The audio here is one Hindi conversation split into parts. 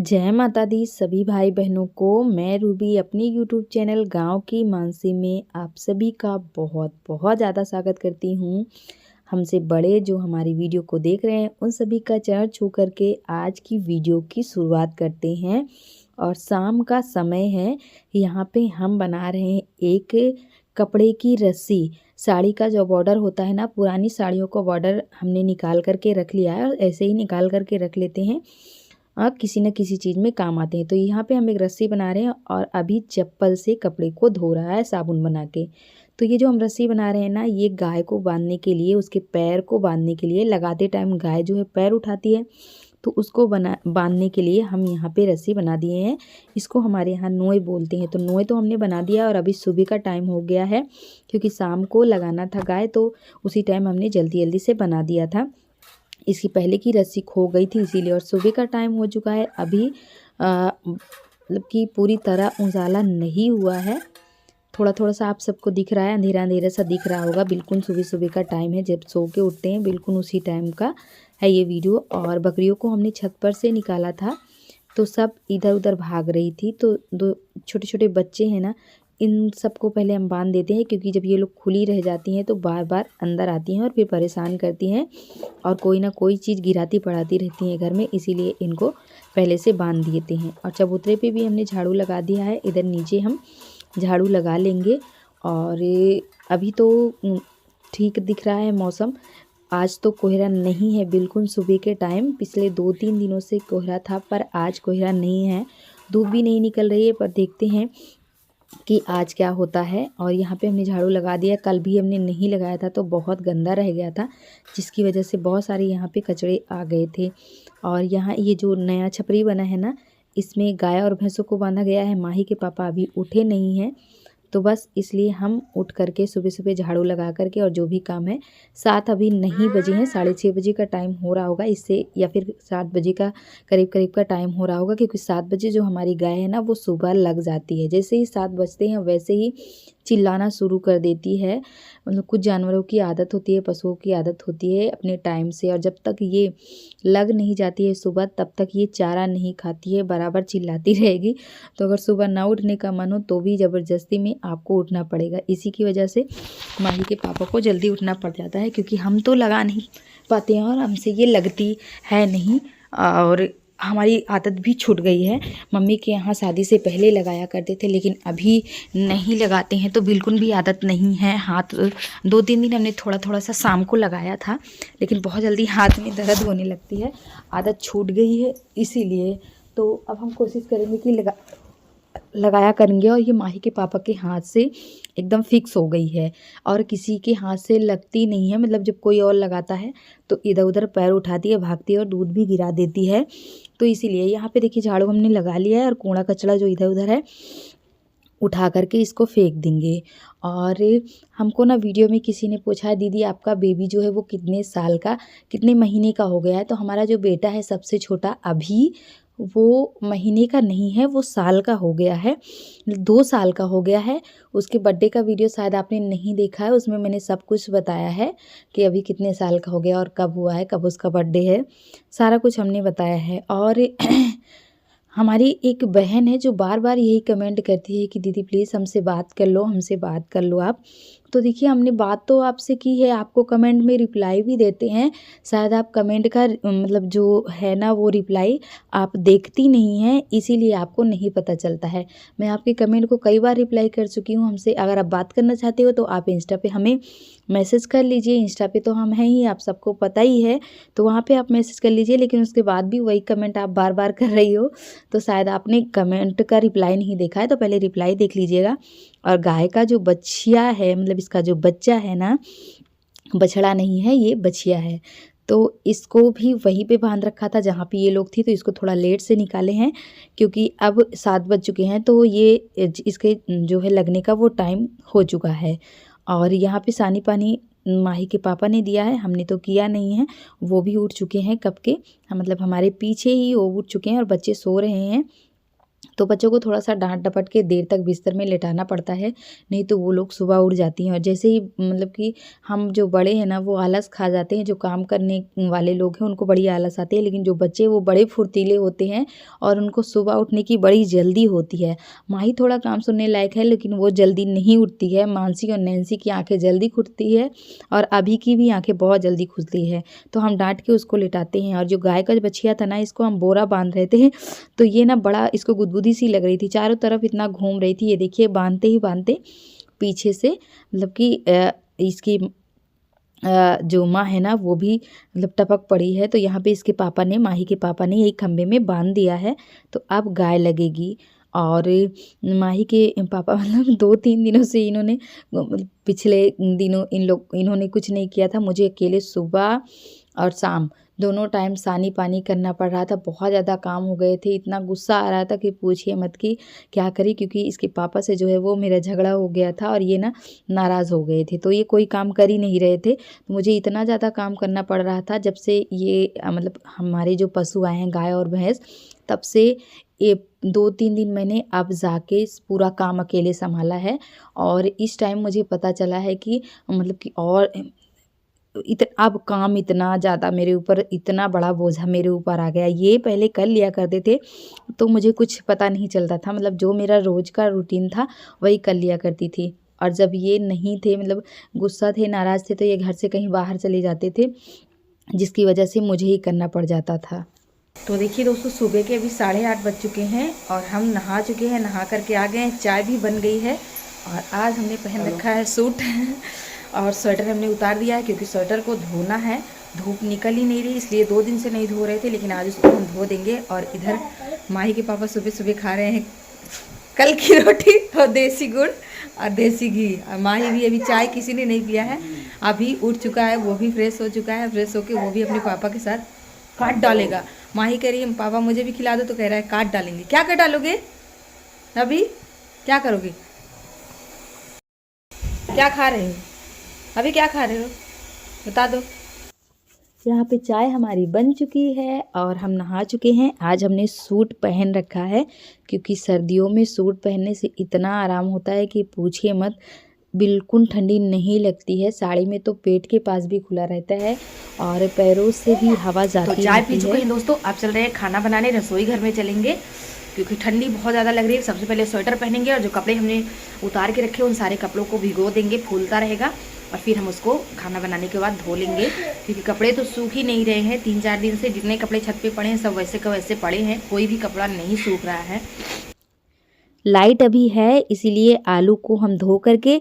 जय माता दी सभी भाई बहनों को। मैं रूबी अपनी यूट्यूब चैनल गांव की मानसी में आप सभी का बहुत बहुत ज़्यादा स्वागत करती हूं। हमसे बड़े जो हमारी वीडियो को देख रहे हैं उन सभी का चरण छू करके आज की वीडियो की शुरुआत करते हैं। और शाम का समय है, यहाँ पे हम बना रहे हैं एक कपड़े की रस्सी। साड़ी का जो बॉर्डर होता है ना, पुरानी साड़ियों का बॉर्डर हमने निकाल करके रख लिया है और ऐसे ही निकाल करके रख लेते हैं, किसी न किसी चीज़ में काम आते हैं। तो यहाँ पे हम एक रस्सी बना रहे हैं और अभी चप्पल से कपड़े को धो रहा है साबुन बना के। तो ये जो हम रस्सी बना रहे हैं ना, ये गाय को बांधने के लिए, उसके पैर को बांधने के लिए। लगाते टाइम गाय जो है पैर उठाती है, तो उसको बांधने के लिए हम यहाँ पे रस्सी बना दिए हैं। इसको हमारे यहाँ नोए बोलते हैं। तो नोए तो हमने बना दिया और अभी सुबह का टाइम हो गया है, क्योंकि शाम को लगाना था गाय, तो उसी टाइम हमने जल्दी जल्दी से बना दिया था। इसकी पहले की रस्सी खो गई थी इसीलिए। और सुबह का टाइम हो चुका है, अभी मतलब कि पूरी तरह उजाला नहीं हुआ है। थोड़ा थोड़ा सा आप सबको दिख रहा है, अंधेरा अंधेरा सा दिख रहा होगा। बिल्कुल सुबह सुबह का टाइम है, जब सो के उठते हैं बिल्कुल उसी टाइम का है ये वीडियो। और बकरियों को हमने छत पर से निकाला था, तो सब इधर उधर भाग रही थी। तो दो छोटे छोटे बच्चे हैं ना, इन सबको पहले हम बांध देते हैं, क्योंकि जब ये लोग खुली रह जाती हैं तो बार बार अंदर आती हैं और फिर परेशान करती हैं और कोई ना कोई चीज़ गिराती पड़ाती रहती हैं घर में, इसीलिए इनको पहले से बांध देते हैं। और चबूतरे पे भी हमने झाड़ू लगा दिया है, इधर नीचे हम झाड़ू लगा लेंगे। और अभी तो ठीक दिख रहा है मौसम। आज तो कोहरा नहीं है बिल्कुल सुबह के टाइम। पिछले 2-3 दिनों से कोहरा था, पर आज कोहरा नहीं है। धूप भी नहीं निकल रही है, पर देखते हैं कि आज क्या होता है। और यहाँ पे हमने झाड़ू लगा दिया। कल भी हमने नहीं लगाया था तो बहुत गंदा रह गया था, जिसकी वजह से बहुत सारे यहाँ पे कचरे आ गए थे। और यहाँ ये जो नया छपरी बना है ना, इसमें गाय और भैंसों को बांधा गया है। माही के पापा अभी उठे नहीं हैं, तो बस इसलिए हम उठ करके सुबह सुबह झाड़ू लगा करके और जो भी काम है। 7 अभी नहीं बजे हैं, 6:30 बजे का टाइम हो रहा होगा इससे, या फिर 7 बजे का करीब करीब का टाइम हो रहा होगा। क्योंकि 7 बजे जो हमारी गाय है ना, वो सुबह लग जाती है। जैसे ही 7 बजते हैं वैसे ही चिल्लाना शुरू कर देती है। मतलब कुछ जानवरों की आदत होती है, पशुओं की आदत होती है अपने टाइम से। और जब तक ये लग नहीं जाती है सुबह, तब तक ये चारा नहीं खाती है, बराबर चिल्लाती रहेगी। तो अगर सुबह ना उठने का मन हो तो भी ज़बरदस्ती में आपको उठना पड़ेगा। इसी की वजह से माही के पापा को जल्दी उठना पड़ जाता है, क्योंकि हम तो लगा नहीं पाते हैं और हमसे ये लगती है नहीं। और हमारी आदत भी छूट गई है। मम्मी के यहाँ शादी से पहले लगाया करते थे, लेकिन अभी नहीं लगाते हैं, तो बिल्कुल भी आदत नहीं है। हाथ 2-3 दिन हमने थोड़ा थोड़ा सा शाम को लगाया था, लेकिन बहुत जल्दी हाथ में दर्द होने लगती है। आदत छूट गई है इसीलिए। तो अब हम कोशिश करेंगे कि लगाया करेंगे। और ये माही के पापा के हाथ से एकदम फिक्स हो गई है, और किसी के हाथ से लगती नहीं है। मतलब जब कोई और लगाता है तो इधर उधर पैर उठाती है, भागती है और दूध भी गिरा देती है। तो इसीलिए यहाँ पे देखिए झाड़ू हमने लगा लिया है, और कूड़ा कचरा जो इधर उधर है उठा करके इसको फेंक देंगे। और हमको ना वीडियो में किसी ने पूछा है, दीदी आपका बेबी जो है वो कितने साल का, कितने महीने का हो गया है। तो हमारा जो बेटा है सबसे छोटा, अभी वो महीने का नहीं है, वो साल का हो गया है, 2 साल का हो गया है। उसके बर्थडे का वीडियो शायद आपने नहीं देखा है, उसमें मैंने सब कुछ बताया है कि अभी कितने साल का हो गया और कब हुआ है, कब उसका बर्थडे है, सारा कुछ हमने बताया है। और हमारी एक बहन है जो बार बार यही कमेंट करती है कि दीदी प्लीज़ हमसे बात कर लो, हमसे बात कर लो आप। तो देखिए हमने बात तो आपसे की है, आपको कमेंट में रिप्लाई भी देते हैं। शायद आप कमेंट का मतलब जो है ना, वो रिप्लाई आप देखती नहीं हैं, इसीलिए आपको नहीं पता चलता है। मैं आपके कमेंट को कई बार रिप्लाई कर चुकी हूँ। हमसे अगर आप बात करना चाहते हो तो आप इंस्टा पे हमें मैसेज कर लीजिए। इंस्टा पे तो हम हैं ही, आप सबको पता ही है, तो वहाँ पे आप मैसेज कर लीजिए। लेकिन उसके बाद भी वही कमेंट आप बार बार कर रही हो, तो शायद आपने कमेंट का रिप्लाई नहीं देखा है, तो पहले रिप्लाई देख लीजिएगा। और गाय का जो बछिया है, मतलब इसका जो बच्चा है ना, बछड़ा नहीं है ये बछिया है, तो इसको भी वहीं पे बांध रखा था जहाँ पे ये लोग थी। तो इसको थोड़ा लेट से निकाले हैं, क्योंकि अब 7 बज चुके हैं, तो ये इसके जो है लगने का वो टाइम हो चुका है। और यहाँ पे सानी पानी माही के पापा ने दिया है, हमने तो किया नहीं है। वो भी उठ चुके हैं कब के, मतलब हमारे पीछे ही वो उठ चुके हैं और बच्चे सो रहे हैं। तो बच्चों को थोड़ा सा डांट डपट के देर तक बिस्तर में लेटाना पड़ता है, नहीं तो वो लोग सुबह उठ जाती हैं। और जैसे ही मतलब कि हम जो बड़े हैं ना वो आलस खा जाते हैं, जो काम करने वाले लोग हैं उनको बड़ी आलस आती है, लेकिन जो बच्चे वो बड़े फुर्तीले होते हैं और उनको सुबह उठने की बड़ी जल्दी होती है। माही थोड़ा काम सुनने लायक है, लेकिन वो जल्दी नहीं उठती है। मानसी और नैन्सी की आँखें जल्दी खुलती है और अभी की भी आँखें बहुत जल्दी खुलती है, तो हम डांट के उसको लिटाते हैं। और जो गाय का बछिया था ना, इसको हम बोरा बांध रहे थे, तो ये ना बड़ा इसको गुदगुदी सी लग रही थी, चारों तरफ इतना घूम रही थी। ये देखिए बांधते ही बांधते पीछे से मतलब कि इसकी जो माँ है ना वो भी मतलब टपक पड़ी है। तो यहाँ पे इसके पापा ने, माही के पापा ने एक खम्भे में बांध दिया है, तो अब गाय लगेगी। और माही के पापा मतलब 2-3 दिनों से इन्होंने पिछले दिनों इन्होंने कुछ नहीं किया था। मुझे अकेले सुबह और शाम दोनों टाइम सानी पानी करना पड़ रहा था। बहुत ज़्यादा काम हो गए थे, इतना गुस्सा आ रहा था कि पूछिए मत कि क्या करी, क्योंकि इसके पापा से जो है वो मेरा झगड़ा हो गया था और ये ना नाराज़ हो गए थे, तो ये कोई काम कर ही नहीं रहे थे। तो मुझे इतना ज़्यादा काम करना पड़ रहा था जब से ये मतलब हमारे जो पशु आए हैं गाय और भैंस, तब से ये 2-3 दिन मैंने अब जाके पूरा काम अकेले संभाला है। और इस टाइम मुझे पता चला है कि मतलब कि और अब काम इतना ज़्यादा मेरे ऊपर, इतना बड़ा बोझा मेरे ऊपर आ गया। ये पहले कर लिया करते थे तो मुझे कुछ पता नहीं चलता था, मतलब जो मेरा रोज़ का रूटीन था वही कर लिया करती थी। और जब ये नहीं थे, मतलब गुस्सा थे, नाराज़ थे, तो ये घर से कहीं बाहर चले जाते थे, जिसकी वजह से मुझे ही करना पड़ जाता था। तो देखिए दोस्तों, सुबह के अभी 8:30 बज चुके हैं और हम नहा चुके हैं, नहा करके आ गए हैं, चाय भी बन गई है। और आज हमने पहन रखा है सूट और स्वेटर हमने उतार दिया है, क्योंकि स्वेटर को धोना है, धूप निकल ही नहीं रही, इसलिए 2 दिन से नहीं धो रहे थे, लेकिन आज उसको हम धो देंगे। और इधर माही के पापा सुबह सुबह खा रहे हैं कल की रोटी और देसी गुड़ और देसी घी। और माही भी अभी चाय किसी ने नहीं पिया है, अभी उठ चुका है, वो भी फ्रेश हो चुका है। फ्रेश होकर वो भी अपने पापा के साथ काट डालेगा। माही कह रही है पापा मुझे भी खिला दो, तो कह रहा है काट डालेंगे। क्या कर डालोगे अभी, क्या करोगे, क्या खा रहे हो अभी, क्या खा रहे हो बता दो। यहाँ पे चाय हमारी बन चुकी है और हम नहा चुके हैं। आज हमने सूट पहन रखा है, क्योंकि सर्दियों में सूट पहनने से इतना आराम होता है कि पूछिए मत, बिल्कुल ठंडी नहीं लगती है। साड़ी में तो पेट के पास भी खुला रहता है और पैरों से भी हवा जाती है। तो चाय पी चुके हैं दोस्तों, अब चल रहे हैं खाना बनाने, रसोई घर में चलेंगे, क्योंकि ठंडी बहुत ज़्यादा लग रही है। सबसे पहले स्वेटर पहनेंगे और जो कपड़े हमने उतार के रखे उन सारे कपड़ों को भिगो देंगे, फूलता रहेगा, और फिर हम उसको खाना बनाने के बाद धो लेंगे, क्योंकि कपड़े तो सूख ही नहीं रहे हैं। 3-4 दिन से जितने कपड़े छत पे पड़े हैं सब वैसे का वैसे पड़े हैं, कोई भी कपड़ा नहीं सूख रहा है। लाइट अभी है, इसीलिए आलू को हम धो करके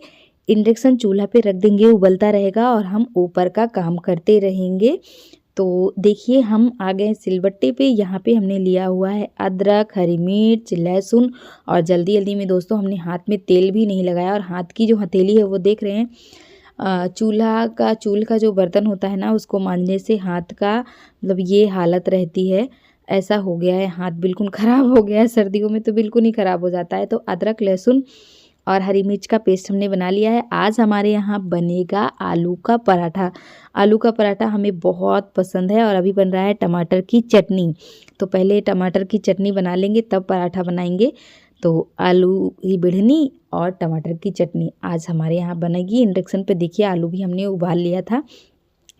इंडक्शन चूल्हा पे रख देंगे, उबलता रहेगा और हम ऊपर का काम करते रहेंगे। तो देखिए हम आ गए सिलबट्टे पे। यहाँ पे हमने लिया हुआ है अदरक, हरी मिर्च, लहसुन, और जल्दी जल्दी में दोस्तों हमने हाथ में तेल भी नहीं लगाया। और हाथ की जो हथेली है वो देख रहे हैं, चूल का जो बर्तन होता है ना, उसको मांजने से हाथ का मतलब ये हालत रहती है। ऐसा हो गया है, हाथ बिल्कुल ख़राब हो गया है। सर्दियों में तो बिल्कुल ही ख़राब हो जाता है। तो अदरक, लहसुन और हरी मिर्च का पेस्ट हमने बना लिया है। आज हमारे यहाँ बनेगा आलू का पराठा। आलू का पराठा हमें बहुत पसंद है। और अभी बन रहा है टमाटर की चटनी। तो पहले टमाटर की चटनी बना लेंगे, तब पराठा बनाएंगे। तो आलू की बिढ़नी और टमाटर की चटनी आज हमारे यहाँ बनेगी। इंडक्शन पे देखिए आलू भी हमने उबाल लिया था।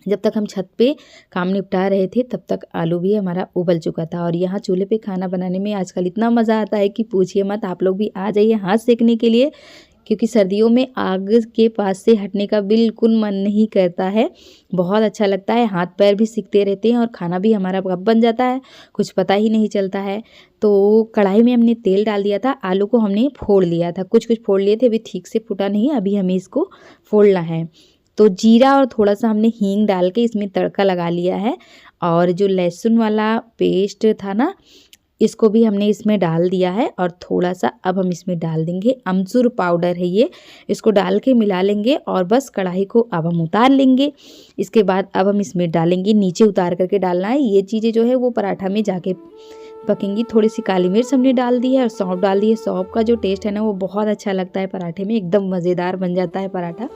जब तक हम छत पे काम निपटा रहे थे तब तक आलू भी हमारा उबल चुका था। और यहाँ चूल्हे पे खाना बनाने में आजकल इतना मज़ा आता है कि पूछिए मत। आप लोग भी आ जाइए हाथ सेकने के लिए, क्योंकि सर्दियों में आग के पास से हटने का बिल्कुल मन नहीं करता है। बहुत अच्छा लगता है, हाथ पैर भी सिकते रहते हैं और खाना भी हमारा कब बन जाता है कुछ पता ही नहीं चलता है। तो कढ़ाई में हमने तेल डाल दिया था, आलू को हमने फोड़ लिया था, कुछ कुछ फोड़ लिए थे, अभी ठीक से फूटा नहीं, अभी हमें इसको फोड़ना है। तो जीरा और थोड़ा सा हमने हींग डाल के इसमें तड़का लगा लिया है। और जो लहसुन वाला पेस्ट था ना, इसको भी हमने इसमें डाल दिया है। और थोड़ा सा अब हम इसमें डाल देंगे अमचूर पाउडर है ये, इसको डाल के मिला लेंगे और बस कढ़ाई को अब हम उतार लेंगे। इसके बाद अब हम इसमें डालेंगे, नीचे उतार करके डालना है। ये चीज़ें जो है वो पराठा में जाके पकेंगी। थोड़ी सी काली मिर्च हमने डाल दी है और सौंफ डाल दी है। सौंफ का जो टेस्ट है ना वो बहुत अच्छा लगता है पराठे में, एकदम मज़ेदार बन जाता है पराठा।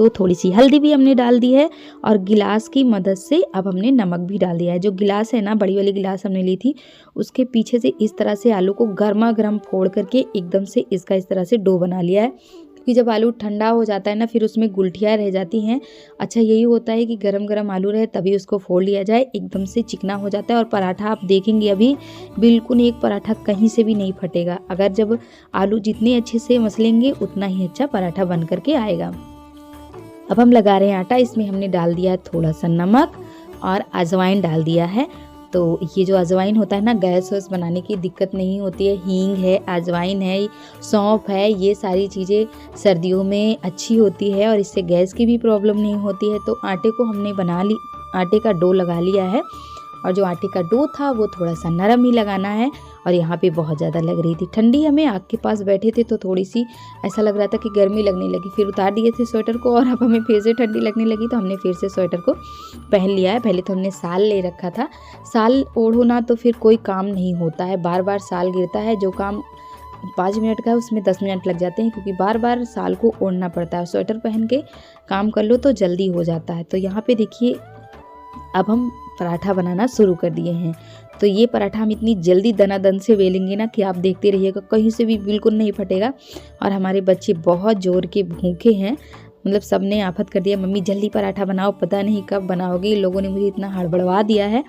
तो थोड़ी सी हल्दी भी हमने डाल दी है और गिलास की मदद से अब हमने नमक भी डाल दिया है। जो गिलास है ना, बड़ी वाली गिलास हमने ली थी, उसके पीछे से इस तरह से आलू को गर्मा गर्म फोड़ करके एकदम से इसका इस तरह से डो बना लिया है, क्योंकि जब आलू ठंडा हो जाता है ना फिर उसमें गुठलियाँ रह जाती हैं। अच्छा यही होता है कि गरम गरम आलू रहे तभी उसको फोड़ लिया जाए, एकदम से चिकना हो जाता है। और पराठा आप देखेंगे अभी बिल्कुल एक पराठा कहीं से भी नहीं फटेगा। अगर जब आलू जितने अच्छे से मसलेंगे उतना ही अच्छा पराठा बन करके आएगा। अब हम लगा रहे हैं आटा, इसमें हमने डाल दिया है थोड़ा सा नमक और अजवाइन डाल दिया है। तो ये जो अजवाइन होता है ना, गैस वैस बनाने की दिक्कत नहीं होती है। हींग है, अजवाइन है, सौंफ है, ये सारी चीज़ें सर्दियों में अच्छी होती है और इससे गैस की भी प्रॉब्लम नहीं होती है। तो आटे को हमने आटे का डो लगा लिया है और जो आटे का डो था वो थोड़ा सा नरम ही लगाना है। और यहाँ पे बहुत ज़्यादा लग रही थी ठंडी, हमें आग के पास बैठे थे तो थोड़ी सी ऐसा लग रहा था कि गर्मी लगने लगी। फिर उतार दिए थे स्वेटर को और अब हमें फिर से ठंडी लगने लगी तो हमने फिर से स्वेटर को पहन लिया है। पहले तो हमने साल ले रखा था, साल ओढ़ो ना तो फिर कोई काम नहीं होता है, बार बार साल गिरता है। जो काम 5 मिनट का है उसमें 10 मिनट लग जाते हैं, क्योंकि बार बार साल को ओढ़ना पड़ता है। स्वेटर पहन के काम कर लो तो जल्दी हो जाता है। तो यहाँ पे देखिए अब हम पराठा बनाना शुरू कर दिए हैं। तो ये पराठा हम इतनी जल्दी दनादन से बेलेंगे ना कि आप देखते रहिएगा, कहीं से भी बिल्कुल नहीं फटेगा। और हमारे बच्चे बहुत जोर के भूखे हैं, मतलब सब ने आफत कर दिया, मम्मी जल्दी पराठा बनाओ, पता नहीं कब बनाओगे। लोगों ने मुझे इतना हड़बड़वा दिया है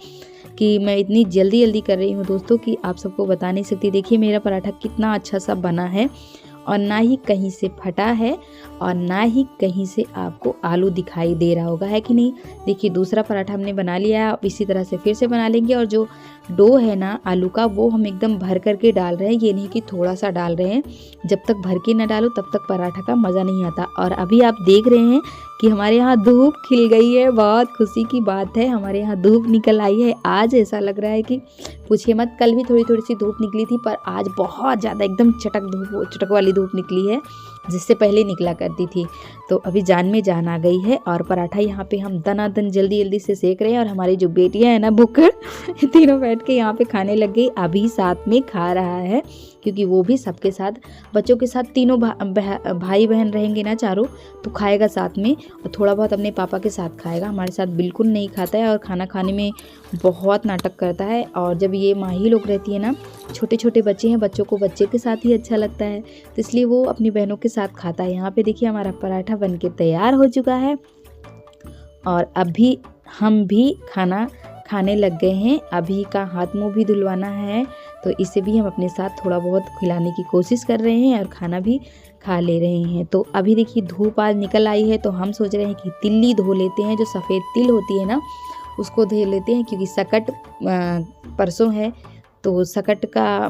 कि मैं इतनी जल्दी जल्दी कर रही हूँ दोस्तों कि आप सबको बता नहीं सकती। देखिए मेरा पराठा कितना अच्छा सा बना है और ना ही कहीं से फटा है और ना ही कहीं से आपको आलू दिखाई दे रहा होगा, है कि नहीं। देखिए दूसरा पराठा हमने बना लिया है, अब इसी तरह से फिर से बना लेंगे। और जो डो है ना आलू का, वो हम एकदम भर करके डाल रहे हैं, ये नहीं कि थोड़ा सा डाल रहे हैं। जब तक भर के ना डालो तब तक पराठा का मज़ा नहीं आता। और अभी आप देख रहे हैं कि हमारे यहाँ धूप खिल गई है, बहुत खुशी की बात है, हमारे यहाँ धूप निकल आई है। आज ऐसा लग रहा है कि पूछिए मत, कल भी थोड़ी थोड़ी सी धूप निकली थी, पर आज बहुत ज़्यादा एकदम चटक वाली धूप निकली है, जिससे पहले निकला करती थी। तो अभी जान में जान आ गई है। और पराठा यहाँ पे हम दनादन जल्दी जल्दी से सेक रहे हैं। और हमारी जो बेटियाँ हैं ना भूखकर तीनों बैठ के यहाँ पे खाने लग गई। अभी साथ में खा रहा है, क्योंकि वो भी सबके साथ, बच्चों के साथ तीनों भाई बहन रहेंगे ना चारों, तो खाएगा साथ में और थोड़ा बहुत अपने पापा के साथ खाएगा। हमारे साथ बिल्कुल नहीं खाता है और खाना खाने में बहुत नाटक करता है। और जब ये माही लोग रहती है ना, छोटे छोटे बच्चे हैं, बच्चों को बच्चे के साथ ही अच्छा लगता है, तो इसलिए वो अपनी बहनों के साथ खाता है। यहाँ पे देखिए हमारा पराठा बनके तैयार हो चुका है और अभी हम भी खाना खाने लग गए हैं। अभी का हाथ मुंह भी धुलवाना है, तो इसे भी हम अपने साथ थोड़ा बहुत खिलाने की कोशिश कर रहे हैं और खाना भी खा ले रहे हैं। तो अभी देखिए धूप आज निकल आई है, तो हम सोच रहे हैं कि तिल्ली धो लेते हैं। जो सफ़ेद तिल होती है ना उसको धो लेते हैं, क्योंकि सकट परसों है तो सकट का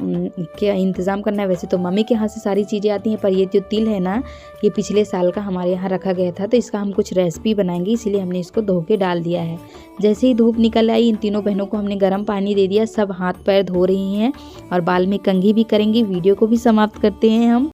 क्या इंतज़ाम करना है। वैसे तो मम्मी के यहाँ से सारी चीज़ें आती हैं, पर ये जो तिल है ना, ये पिछले साल का हमारे यहाँ रखा गया था, तो इसका हम कुछ रेसिपी बनाएंगे, इसीलिए हमने इसको धो के डाल दिया है। जैसे ही धूप निकल आई, इन तीनों बहनों को हमने गर्म पानी दे दिया, सब हाथ पैर धो रही हैं और बाल में कंघी भी करेंगी। वीडियो को भी समाप्त करते हैं हम।